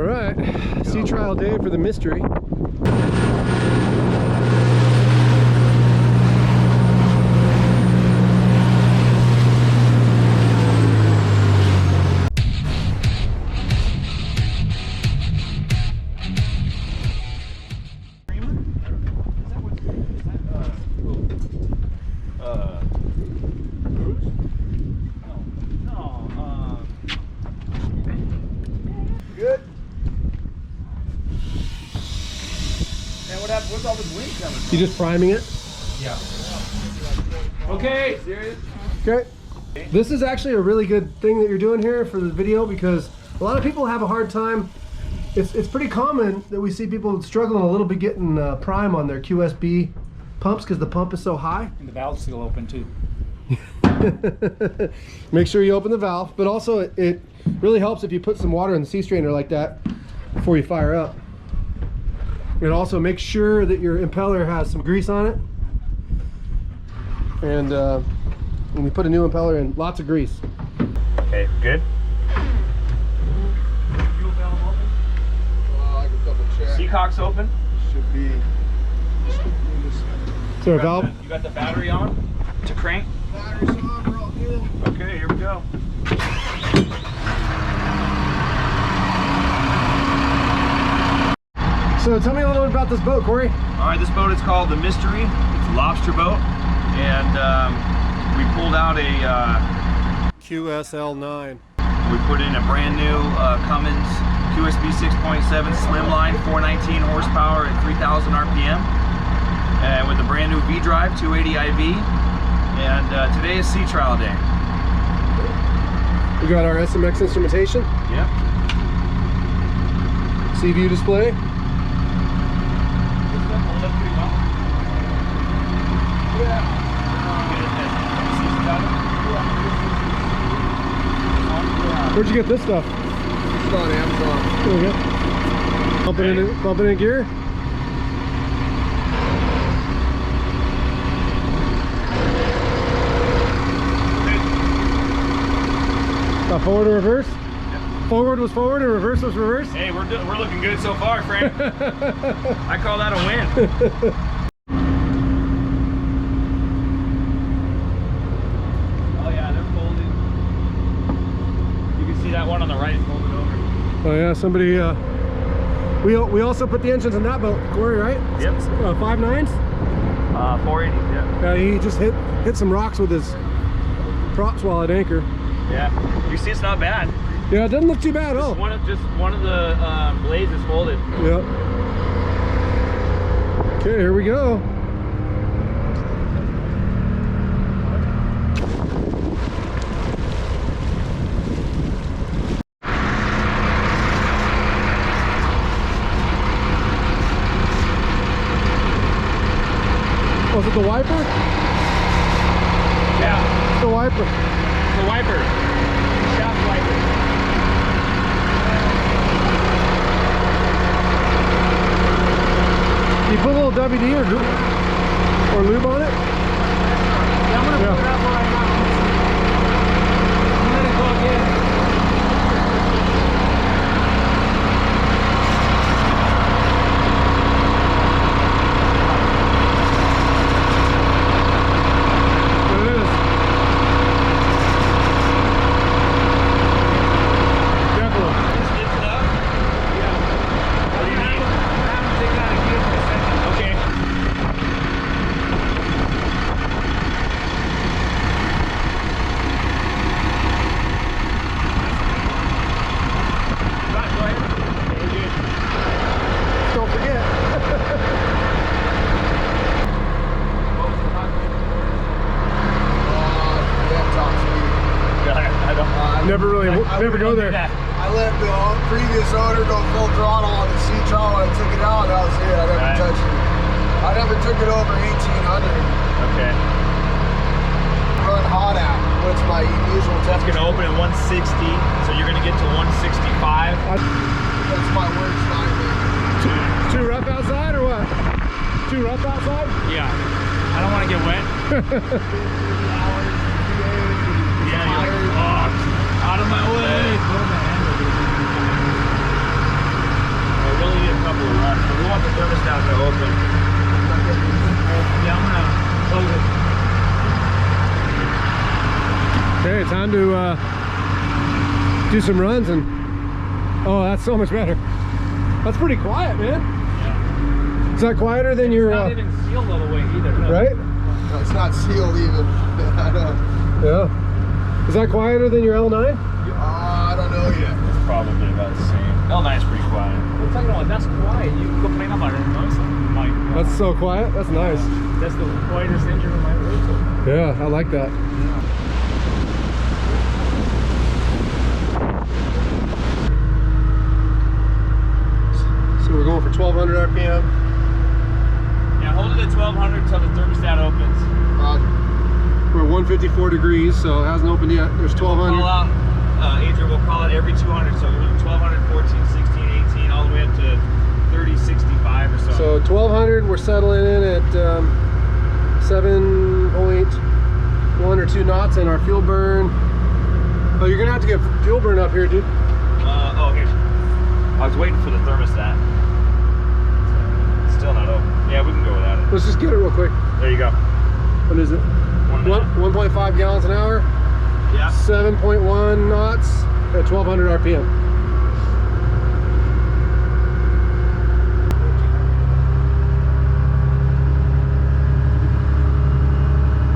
right, sea trial day for the mystery. Good. And what happened? What's all this wind coming from? You just priming it? Yeah. Okay. Serious? Okay. This is actually a really good thing that you're doing here for the video, because a lot of people have a hard time. It's pretty common that we see people struggling a little bit getting prime on their QSB pumps because the pump is so high. And the valve's still open too. Make sure you open the valve, but also it really helps if you put some water in the sea strainer like that before you fire up. And also make sure that your impeller has some grease on it. And when you put a new impeller in, lots of grease. Okay, good. Fuel valve open? I can double check. Seacock's open? Should be. Is there a valve? You got the battery on to crank? Battery's on, we're all good. Okay, here we go. So tell me a little bit about this boat, Corey. All right, this boat is called the Mystery. It's a lobster boat, and we pulled out a QSL9. we put in a brand new Cummins QSB6.7 Slimline 419 horsepower at 3,000 RPM, with a brand new V drive 280 IV. And today is sea trial day. We got our SMX instrumentation. Yep. Sea view display. Where'd you get this stuff? It's on Amazon. There we go. Bump it in gear. Forward or reverse? Yep. Forward was forward and reverse was reverse? Hey, we're looking good so far, Frank. I call that a win. Oh yeah, they're folded. You can see that one on the right folded over. Oh yeah, somebody, we also put the engines in that boat, Corey, right? Yep. 5.9s? 480s, yeah. He just hit some rocks with his props while at anchor. Yeah, you see it's not bad. Yeah, it doesn't look too bad at all. Just one of the blades is folded. Yep. Okay, here we go. Was it the wiper? Yeah. It's the wiper. The wiper. Shaft wiper. You put a little WD or lube on it? Yeah, I'm gonna put it up right now. I'm gonna go again. Never go there. I let the previous owner go full throttle on the sea trial. When I took it out, that was it. I never touched it. I never took it over 1800. Okay. Run hot at. What's my usual That's temperature? gonna open at 160, so you're gonna get to 165. That's my worst nightmare. Too rough outside or what? Too rough outside? Yeah. I don't want to get wet. Yeah, you're like, oh, out of my way. the thermostat to open. Yeah, I'm gonna close it. Okay, time to do some runs and oh, that's so much better. That's pretty quiet, man. Yeah. Is that quieter than your? It's not even sealed all the way either. No. Right? No, it's not sealed even. I know. Yeah. Is that quieter than your L9? I don't know yet. It's probably about the same. L9 is pretty quiet. I'm talking about that's quiet. You complain about it, noise. My God. That's so quiet. That's nice. That's the quietest engine in my vehicle. Yeah, I like that. So we're going for 1200 RPM. Yeah, hold it at 1200 until the thermostat opens. We're 154 degrees, so it hasn't opened yet. There's 1200. Call out, Adrian, we'll call it every 200. So we'll do 1200, 14, 16, 18, all the way up to 30, 65 or so. So 1200, we're settling in at 7.1 or 2 knots, and our fuel burn. Oh, you're gonna have to get fuel burn up here, dude. Oh, here. I was waiting for the thermostat. It's still not open. Yeah, we can go without it. Let's just get it real quick. There you go. What is it? 1.5 gallons an hour. Yeah. 7.1 knots at 1200 RPM.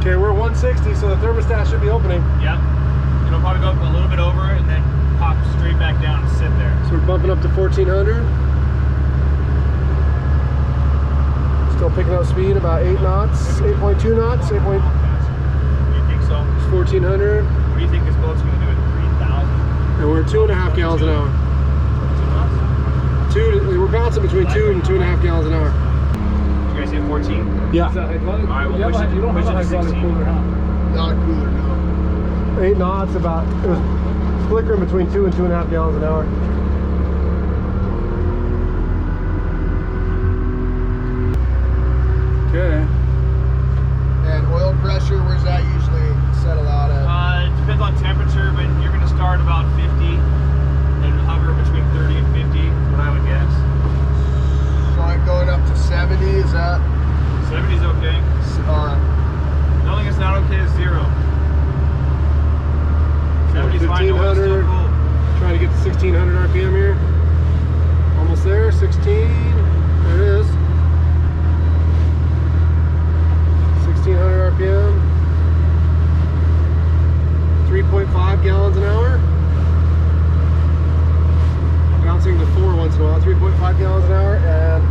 Okay, we're 160, so the thermostat should be opening. Yep. It'll probably go up a little bit over and then pop straight back down and sit there. So we're bumping up to 1400. Still picking up speed, about 8 knots, 8.2 knots, 8. You think so? 1400. What do you think this boat's going to do at 3,000? And we're at 2.5 gallons an hour. 2 knots? We're bouncing between 2 and 2.5 gallons an hour. You guys say 14? Yeah. All right, we'll push it- You don't push have a it to hydraulic 16. cooler, huh? Not a cooler, no. 8 knots, about, it was flickering between 2 and 2.5 gallons an hour. Okay. And oil pressure, where's that usually settle out at? It depends on temperature, but you're going to start about 50 and hover between 30 and 50, what I would guess. So like going up to 70, is that? 70 is okay. The only thing that's not okay is 0. 70 is fine, no, it's still 1500. cool. Trying to get to 1600 RPM here. Almost there, 16. There it is. 1600 RPM. 3.5 gallons an hour. Bouncing to 4 once in a while. 3.5 gallons an hour, and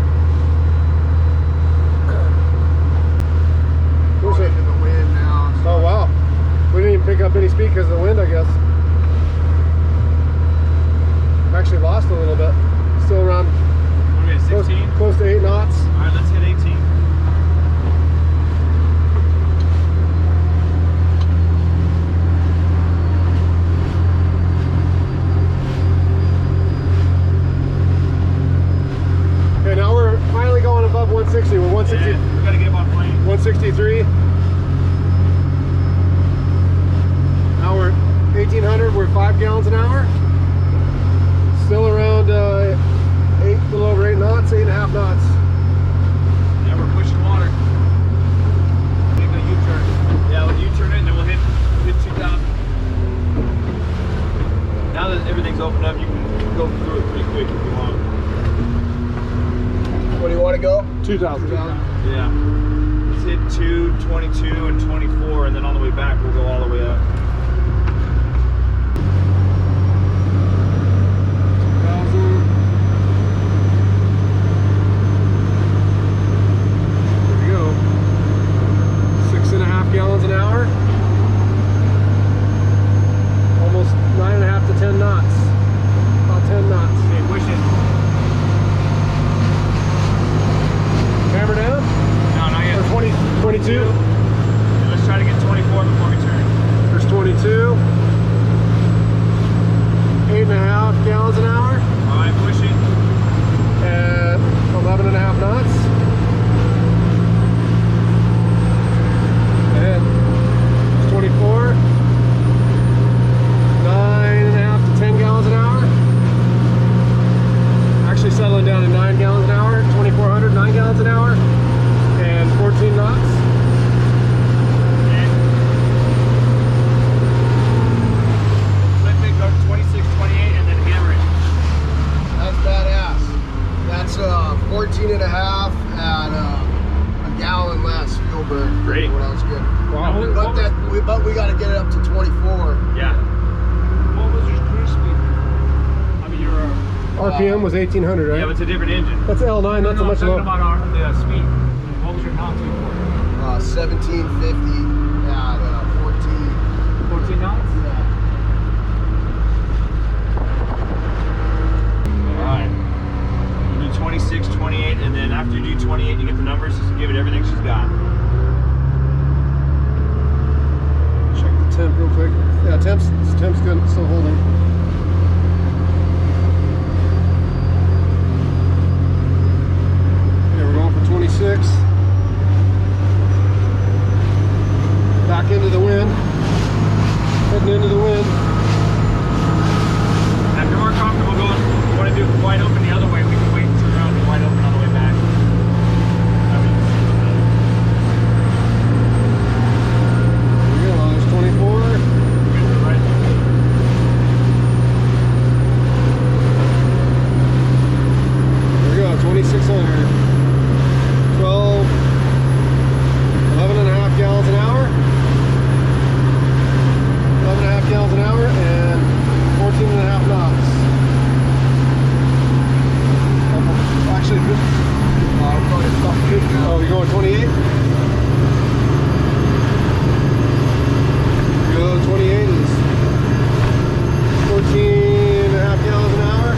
Going into the wind now. So oh wow, we didn't even pick up any speed because of the wind, I guess. Actually lost a little bit. Still around What are we at, 16? close to 8 knots. Alright, let's hit 18. Okay, now we're finally going above 160. We're 160, Yeah, we gotta get him on plane. 163. Now we're 1800. We're 5 gallons an hour. Still around 8, a little over 8 knots, 8.5 knots. Yeah, we're pushing water. Make a U-turn. Yeah, we'll U-turn it and then we'll hit 2,000. Now that everything's opened up, you can go through it pretty quick if you want. what do you want to go? 2,000. Yeah. Let's hit 2, 22, and 24, and then on the way back, we'll go all the way up. 2,000. There we go. 6.5 gallons an hour. Almost 9.5 to 10 knots. About 10 knots. Okay, push it. Hammer down? No, not yet. Or 20, 22? And let's try to get 24 before we turn. There's 22. 8.5 gallons an hour Alright, push it. at 11.5 knots. And it's 24. 9.5 to 10 gallons an hour. Actually settling down to 9 gallons an hour, 2,400. 14 and a half at a gallon less fuel burn. Great. What I was getting. Wow. But we got to get it up to 24. Yeah. What was your cruise speed? I mean, your RPM was 1800, right? Yeah, but it's a different engine. That's L9. That's a much I'm lower. talking about the speed. What was your knots before? 1750 at 14. 14 knots? Yeah. Alright. You do 26, 28, and then after you do 28, you get the numbers, just give it everything she's got. Check the temp real quick. Yeah, temp's good. It's still holding. Yeah, we're going for 26. Back into the wind. Heading into the wind. If you're more comfortable going, you want to do wide open the other way, we can wait and turn around and do wide open on the way back. There we go. There's 24. There we go. 2600. 12. 11 and a half gallons an hour. 11 and a half gallons an hour and 14 and a half knots. Actually, oh, you're going 28? Go 28 is 14 and a half gallons an hour.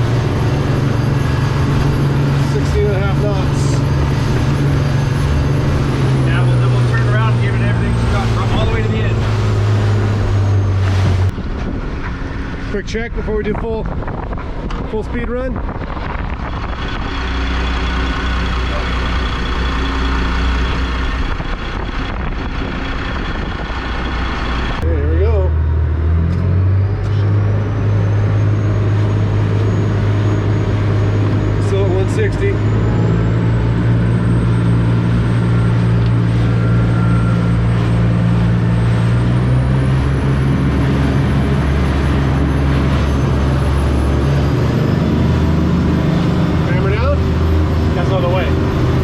16 and a half knots. Now we'll turn around and give it everything she's got from all the way to the end. Quick check before we do full speed run. Okay, here we go. Still at 160. Hammer down? That's all the way.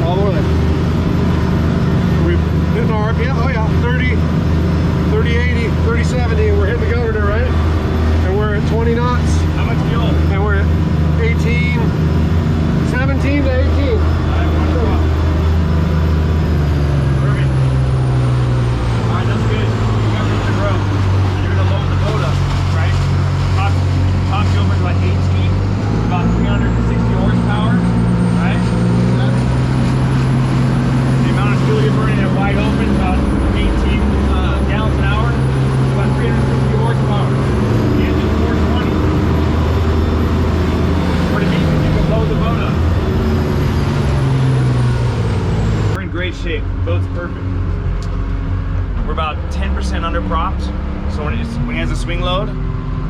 All the way. We've hit our RPM. Oh yeah, 30, 80, 30, 70, and we're hitting the governor, right? And we're at 20 knots, How much fuel? and we're at 18, 17 to 18. Perfect. Alright, that's good. You got room to grow. You're gonna load the boat up, right? Top fuel is like 18, about 360 horsepower, right? The amount of fuel you're burning at wide open, about 18 gallons an hour, about 360 horsepower. The engine's 420. What it means is you can load the boat up. We're in great shape. The boat's perfect. We're about 10% under propped, so when he has a swing load,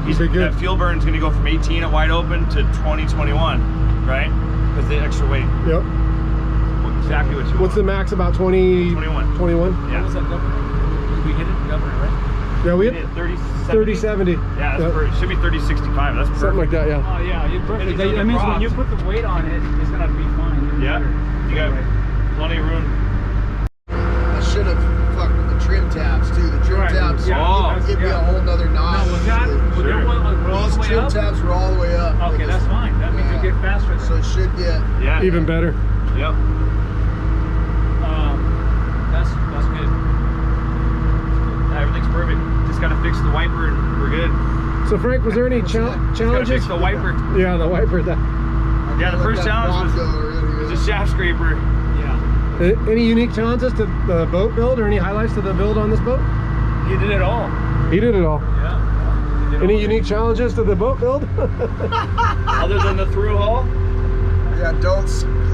Okay, good. that fuel burn is going to go from 18 at wide open to 20, 21, right? Because the extra weight. Yep. Exactly what you What's the max? About 20? 21. 21? Yeah. What was that governor? We hit it, governor, right? Yeah, we We hit did 30, 30, 70. Yeah, that's Yep. perfect. Should be 30, 65. That's perfect. Something like that, yeah. Oh yeah, you're perfect. It's That under means when propped. you put the weight on it, it's gonna be fine. Yeah. You got plenty of room. I should have fucked with the trim tabs too. The trim Right, tabs yeah, give me a yeah. whole nother knot. No, was that Sure. your one like all These the way trim up? tabs were all the way up. Okay, that's fine. That means you get faster. So it should get. Yeah. Even better. Yep. That's good. Everything's perfect. Just got to fix the wiper and we're good. So Frank, was there any Just got to challenges? fix the wiper. Yeah, the wiper. Yeah, the first challenge was the shaft scraper. Yeah. Any unique challenges to the boat build, or any highlights to the build on this boat? You did it all. He did it all. Yeah. You did Any all. unique challenges to the boat build? Other than the through hull. Yeah, don't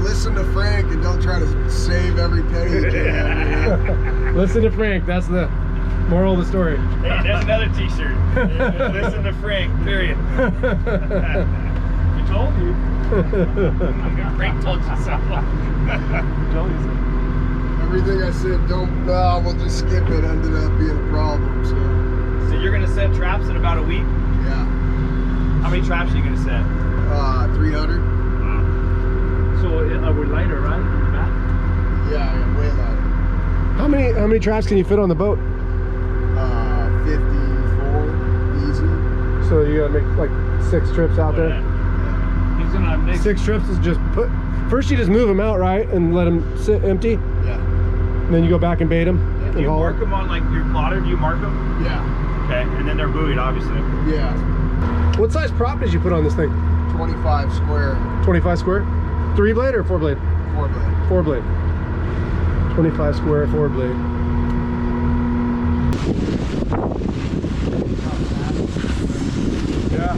listen to Frank and don't try to save every penny you can. Listen to Frank. That's the moral of the story. Hey, there's another t-shirt. Listen to Frank, period. You told you. Frank told you so. Told you so. Everything I said, we'll just skip it, ended up being a problem. So, So you're gonna set traps in about a week? yeah. How many traps are you gonna set? 300. So we're lighter, right? How many traps can you fit on the boat? 54, easy. So you gotta make like 6 trips out there. He's gonna make 6 trips is just first you just move them out, right, and let them sit empty. Yeah. And then you go back and bait them. Do you mark them on like your plotter? Do you mark them? Yeah. Okay, and then they're buoyed, obviously. Yeah. What size prop did you put on this thing? 25 square. 25 square? 3 blade or 4 blade? 4 blade. 4 blade. 25 square, 4 blade. Yeah.